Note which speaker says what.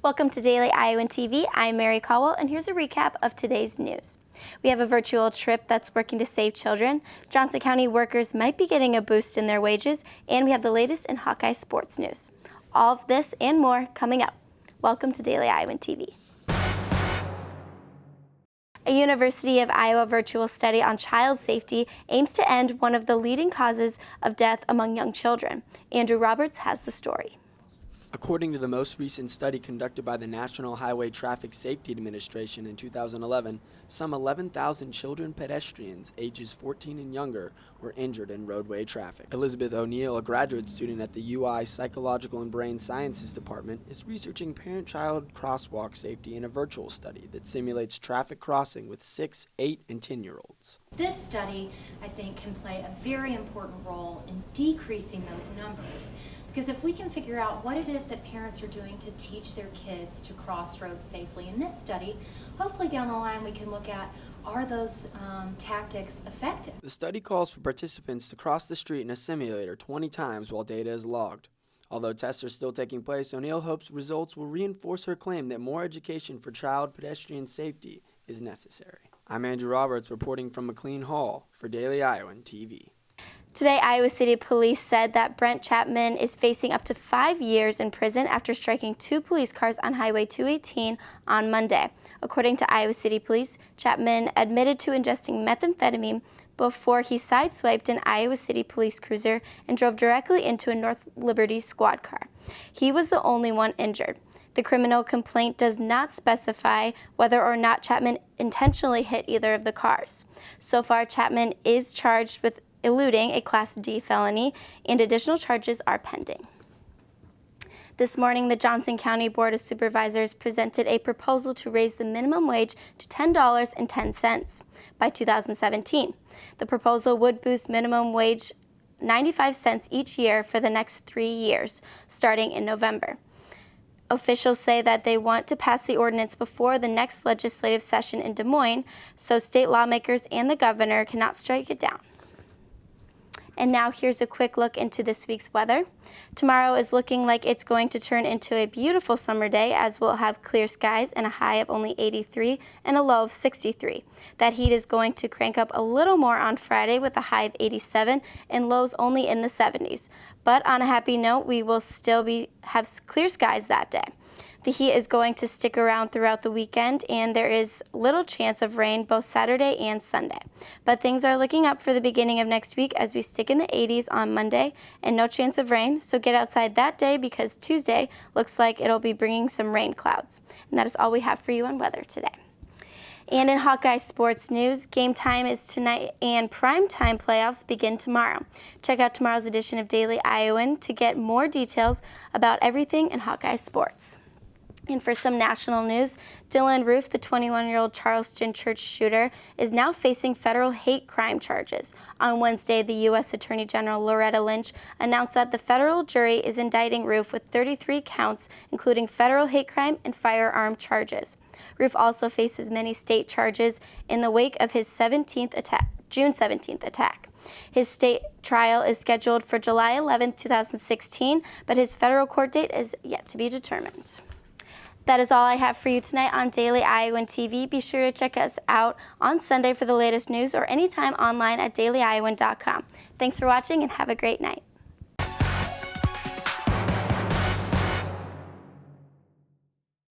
Speaker 1: Welcome to Daily Iowan TV. I'm Mary Caldwell, and here's a recap of today's news. We have a virtual trip that's working to save children. Johnson County workers might be getting a boost in their wages, and we have the latest in Hawkeye sports news. All of this and more coming up. Welcome to Daily Iowan TV. A University of Iowa virtual study on child safety aims to end one of the leading causes of death among young children. Andrew Roberts has the story.
Speaker 2: According to the most recent study conducted by the National Highway Traffic Safety Administration in 2011, some 11,000 children pedestrians ages 14 and younger were injured in roadway traffic. Elizabeth O'Neill, a graduate student at the UI Psychological and Brain Sciences Department, is researching parent-child crosswalk safety in a virtual study that simulates traffic crossing with 6, 8, and 10-year-olds.
Speaker 3: This study, I think, can play a very important role in decreasing those numbers. Because if we can figure out what it is that parents are doing to teach their kids to cross roads safely in this study, hopefully down the line we can look at, are those tactics effective?
Speaker 2: The study calls for participants to cross the street in a simulator 20 times while data is logged. Although tests are still taking place, O'Neill hopes results will reinforce her claim that more education for child pedestrian safety is necessary. I'm Andrew Roberts reporting from McLean Hall for Daily Iowan TV.
Speaker 1: Today, Iowa City Police said that Brent Chapman is facing up to 5 years in prison after striking 2 police cars on Highway 218 on Monday. According to Iowa City Police, Chapman admitted to ingesting methamphetamine before he sideswiped an Iowa City police cruiser and drove directly into a North Liberty squad car. He was the only one injured. The criminal complaint does not specify whether or not Chapman intentionally hit either of the cars. So far, Chapman is charged with eluding a Class D felony, and additional charges are pending. This morning, the Johnson County Board of Supervisors presented a proposal to raise the minimum wage to $10.10 by 2017. The proposal would boost minimum wage 95 cents each year for the next 3 years, starting in November. Officials say that they want to pass the ordinance before the next legislative session in Des Moines, so state lawmakers and the governor cannot strike it down. And now here's a quick look into this week's weather. Tomorrow is looking like it's going to turn into a beautiful summer day, as we'll have clear skies and a high of only 83 and a low of 63. That heat is going to crank up a little more on Friday with a high of 87 and lows only in the 70s. But on a happy note, we will still have clear skies that day. The heat is going to stick around throughout the weekend, and there is little chance of rain both Saturday and Sunday. But things are looking up for the beginning of next week as we stick in the 80s on Monday and no chance of rain, so get outside that day because Tuesday looks like it'll be bringing some rain clouds. And that is all we have for you on weather today. And in Hawkeye sports news, game time is tonight and primetime playoffs begin tomorrow. Check out tomorrow's edition of Daily Iowan to get more details about everything in Hawkeye sports. And for some national news, Dylan Roof, the 21-year-old Charleston church shooter, is now facing federal hate crime charges. On Wednesday, the U.S. Attorney General Loretta Lynch announced that the federal jury is indicting Roof with 33 counts, including federal hate crime and firearm charges. Roof also faces many state charges in the wake of his June 17th attack. His state trial is scheduled for July 11, 2016, but his federal court date is yet to be determined. That is all I have for you tonight on Daily Iowan TV. Be sure to check us out on Sunday for the latest news or anytime online at dailyiowan.com. Thanks for watching and have a great night.